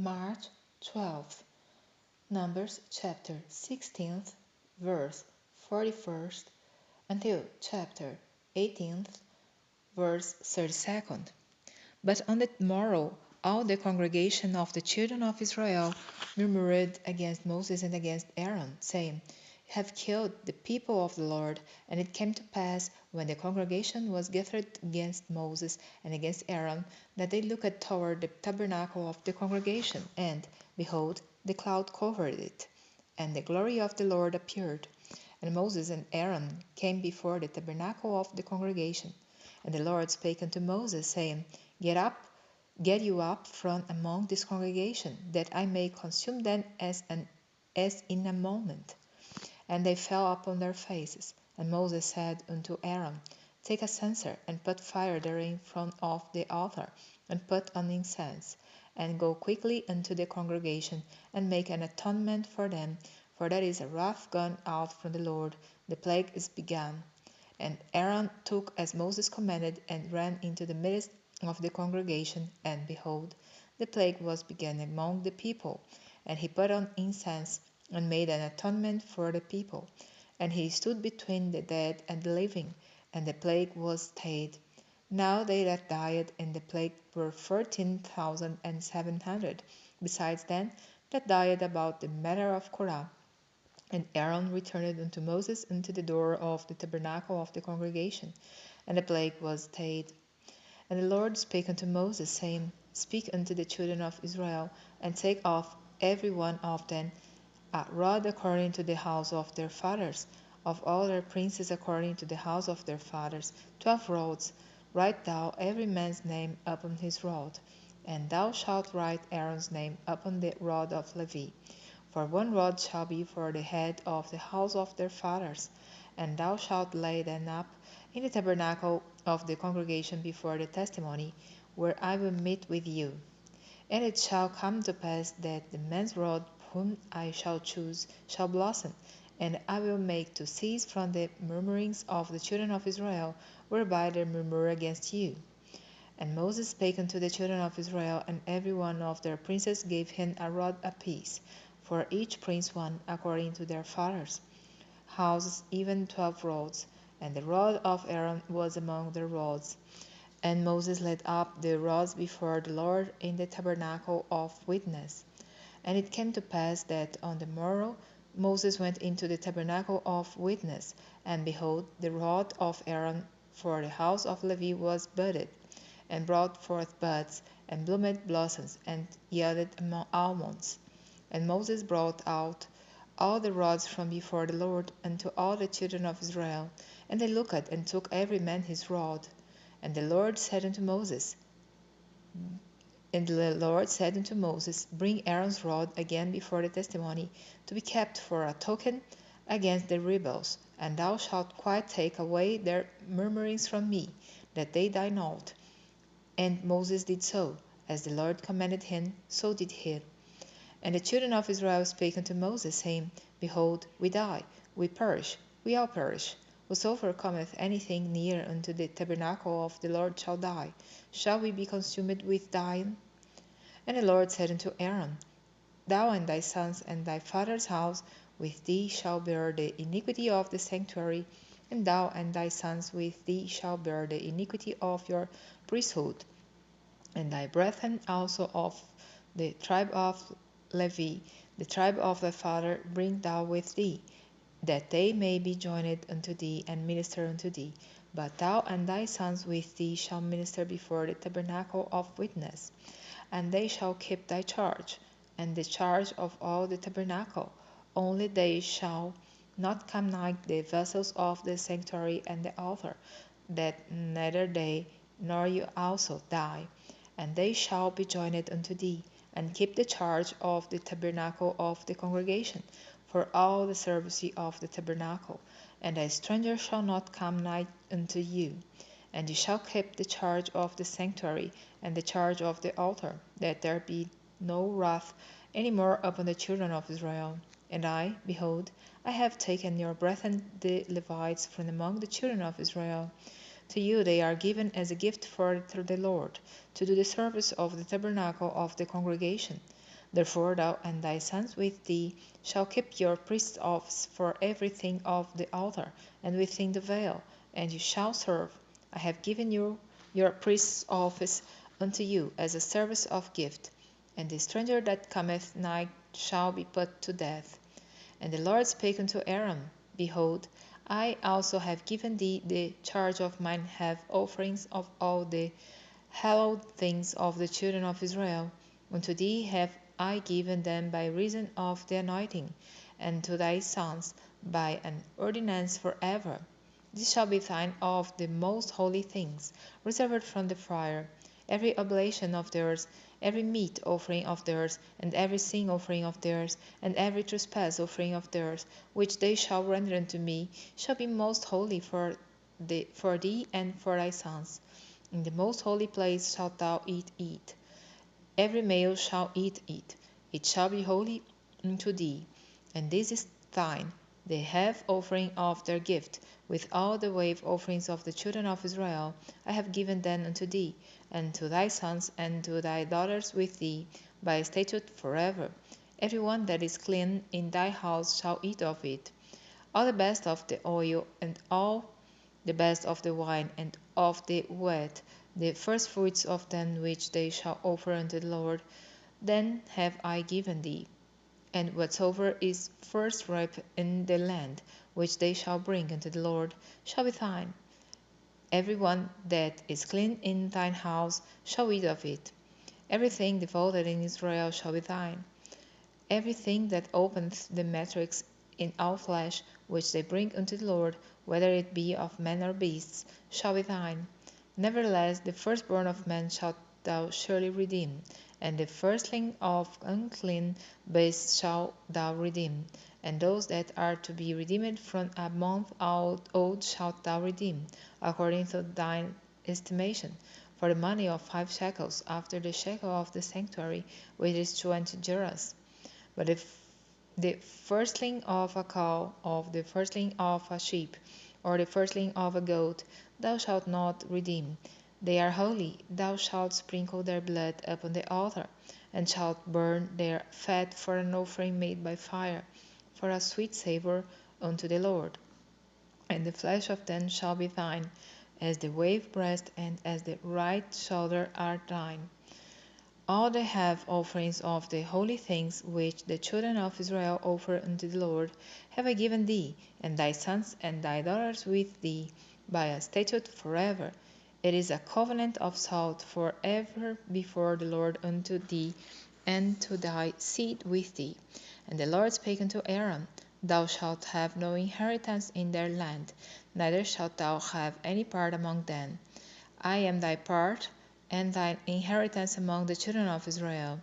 March 12th, Numbers chapter 16th, verse 41st, until chapter 18th, verse 32nd. But on the morrow all the congregation of the children of Israel murmured against Moses and against Aaron, saying, You have killed the people of the Lord. And it came to pass, when the congregation was gathered against Moses and against Aaron, that they looked toward the tabernacle of the congregation, and, behold, the cloud covered it, and the glory of the Lord appeared. And Moses and Aaron came before the tabernacle of the congregation. And the Lord spake unto Moses, saying, Get you up from among this congregation, that I may consume them as in a moment. And they fell upon their faces. And Moses said unto Aaron, Take a censer, and put fire therein from off the altar, and put on incense, and go quickly unto the congregation, and make an atonement for them, for there is a wrath gone out from the Lord, the plague is begun. And Aaron took as Moses commanded, and ran into the midst of the congregation, and behold, the plague was begun among the people. And he put on incense, and made an atonement for the people. And he stood between the dead and the living, and the plague was stayed. Now they that died in the plague were 14,700, besides them that died about the matter of Korah. And Aaron returned unto Moses unto the door of the tabernacle of the congregation, and the plague was stayed. And the Lord spake unto Moses, saying, Speak unto the children of Israel, and take off every one of them a rod according to the house of their fathers, of all their princes according to the house of their fathers, 12 rods. Write thou every man's name upon his rod, and thou shalt write Aaron's name upon the rod of Levi. For one rod shall be for the head of the house of their fathers, and thou shalt lay them up in the tabernacle of the congregation before the testimony, where I will meet with you. And it shall come to pass that the man's rod whom I shall choose shall blossom, and I will make to cease from the murmurings of the children of Israel, whereby they murmur against you. And Moses spake unto the children of Israel, and every one of their princes gave him a rod apiece, for each prince one, according to their fathers' houses, even 12 rods. And the rod of Aaron was among their rods. And Moses led up the rods before the Lord in the tabernacle of witness. And it came to pass that on the morrow Moses went into the tabernacle of witness, and behold, the rod of Aaron for the house of Levi was budded, and brought forth buds, and bloomed blossoms, and yielded almonds. And Moses brought out all the rods from before the Lord unto all the children of Israel, and they looked, and took every man his rod. And the Lord said unto Moses, Bring Aaron's rod again before the testimony, to be kept for a token against the rebels, and thou shalt quite take away their murmurings from me, that they die not. And Moses did so, as the Lord commanded him, so did he. And the children of Israel spake unto Moses, saying, Behold, we die, we perish, we all perish. Whosoever cometh anything near unto the tabernacle of the Lord shall die. Shall we be consumed with dying? And the Lord said unto Aaron, Thou and thy sons and thy father's house with thee shall bear the iniquity of the sanctuary, and thou and thy sons with thee shall bear the iniquity of your priesthood. And thy brethren also of the tribe of Levi, the tribe of thy father, bring thou with thee, that they may be joined unto thee and minister unto thee. But thou and thy sons with thee shall minister before the tabernacle of witness, and they shall keep thy charge, and the charge of all the tabernacle. Only they shall not come nigh the vessels of the sanctuary and the altar, that neither they nor you also die. And they shall be joined unto thee, and keep the charge of the tabernacle of the congregation, for all the service of the tabernacle. And a stranger shall not come nigh unto you. And you shall keep the charge of the sanctuary, and the charge of the altar, that there be no wrath any more upon the children of Israel. And I, behold, I have taken your brethren the Levites from among the children of Israel. To you they are given as a gift for the Lord, to do the service of the tabernacle of the congregation. Therefore thou and thy sons with thee shall keep your priest's office for everything of the altar, and within the veil, and you shall serve. I have given you your priest's office unto you as a service of gift, and the stranger that cometh nigh shall be put to death. And the Lord spake unto Aaron, Behold, I also have given thee the charge of mine have offerings of all the hallowed things of the children of Israel. Unto thee have I given them by reason of the anointing, and to thy sons by an ordinance forever. This shall be thine of the most holy things, reserved from the fire. Every oblation of theirs, every meat offering of theirs, and every sin offering of theirs, and every trespass offering of theirs, which they shall render unto me, shall be most holy for thee and for thy sons. In the most holy place shalt thou eat it. Every male shall eat it. It shall be holy unto thee. And this is thine, the half offering of their gift, with all the wave offerings of the children of Israel. I have given them unto thee, and to thy sons, and to thy daughters with thee, by a statute forever. Every one that is clean in thy house shall eat of it. All the best of the oil, and all the best of the wine, and of the wheat, the firstfruits of them which they shall offer unto the Lord, then have I given thee. And whatsoever is first ripe in the land, which they shall bring unto the Lord, shall be thine. Every one that is clean in thine house shall eat of it. Everything devoted in Israel shall be thine. Everything that openeth the matrix in all flesh, which they bring unto the Lord, whether it be of men or beasts, shall be thine. Nevertheless, the firstborn of man shalt thou surely redeem, and the firstling of unclean beasts shalt thou redeem, and those that are to be redeemed from a month old shalt thou redeem, according to thine estimation, for the money of 5 shekels, after the shekel of the sanctuary, which is 20 gerahs. But if the firstling of a cow, of the firstling of a sheep, or the firstling of a goat, thou shalt not redeem. They are holy. Thou shalt sprinkle their blood upon the altar, and shalt burn their fat for an offering made by fire, for a sweet savour unto the Lord. And the flesh of them shall be thine, as the wave breast and as the right shoulder are thine. All the have offerings of the holy things which the children of Israel offer unto the Lord have I given thee, and thy sons and thy daughters with thee, by a statute forever. It is a covenant of salt forever before the Lord unto thee, and to thy seed with thee. And the Lord spake unto Aaron, Thou shalt have no inheritance in their land, neither shalt thou have any part among them. I am thy part, and thine inheritance among the children of Israel.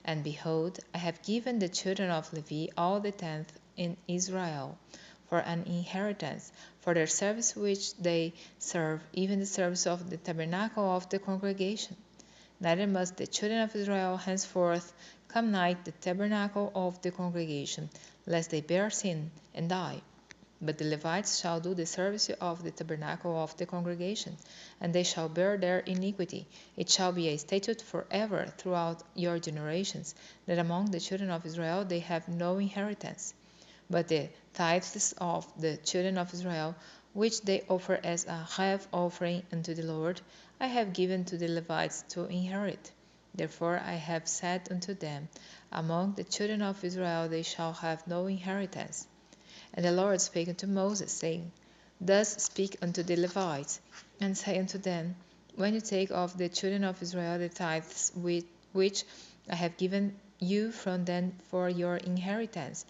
And behold, I have given the children of Levi all the tenth in Israel, for an inheritance, for their service which they serve, even the service of the tabernacle of the congregation. Neither must the children of Israel henceforth come nigh the tabernacle of the congregation, lest they bear sin and die. But the Levites shall do the service of the tabernacle of the congregation, and they shall bear their iniquity. It shall be a statute forever throughout your generations, that among the children of Israel they have no inheritance. But the tithes of the children of Israel, which they offer as a half offering unto the Lord, I have given to the Levites to inherit. Therefore I have said unto them, Among the children of Israel they shall have no inheritance. And the Lord spake unto Moses, saying, Thus speak unto the Levites, and say unto them, When you take of the children of Israel the tithes which I have given you from them for your inheritance,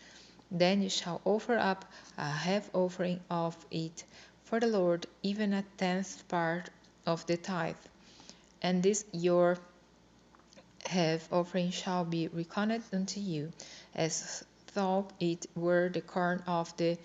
then you shall offer up a half offering of it for the Lord, even a tenth part of the tithe. And this your half offering shall be reckoned unto you, as though it were the corn of the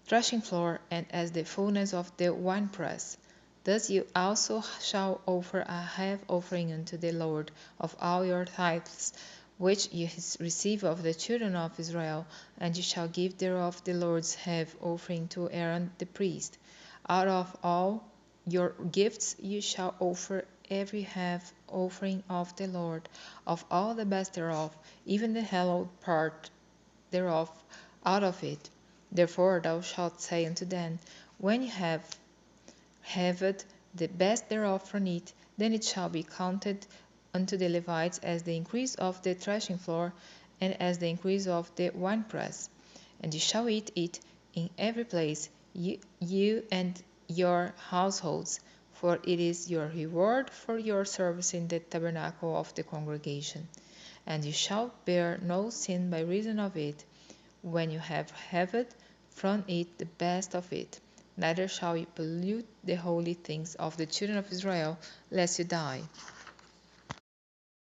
threshing floor, and as the fullness of the winepress. Thus you also shall offer a half offering unto the Lord of all your tithes, which you receive of the children of Israel, and you shall give thereof the Lord's half offering to Aaron the priest. Out of all your gifts you shall offer every half offering of the Lord, of all the best thereof, even the hallowed part thereof out of it. Therefore thou shalt say unto them, when ye have haveth the best thereof from it, then it shall be counted unto the Levites as the increase of the threshing floor, and as the increase of the winepress. And ye shall eat it in every place, you and your households, for it is your reward for your service in the tabernacle of the congregation. And you shall bear no sin by reason of it, when you have haved from it the best of it, neither shall you pollute the holy things of the children of Israel, lest you die.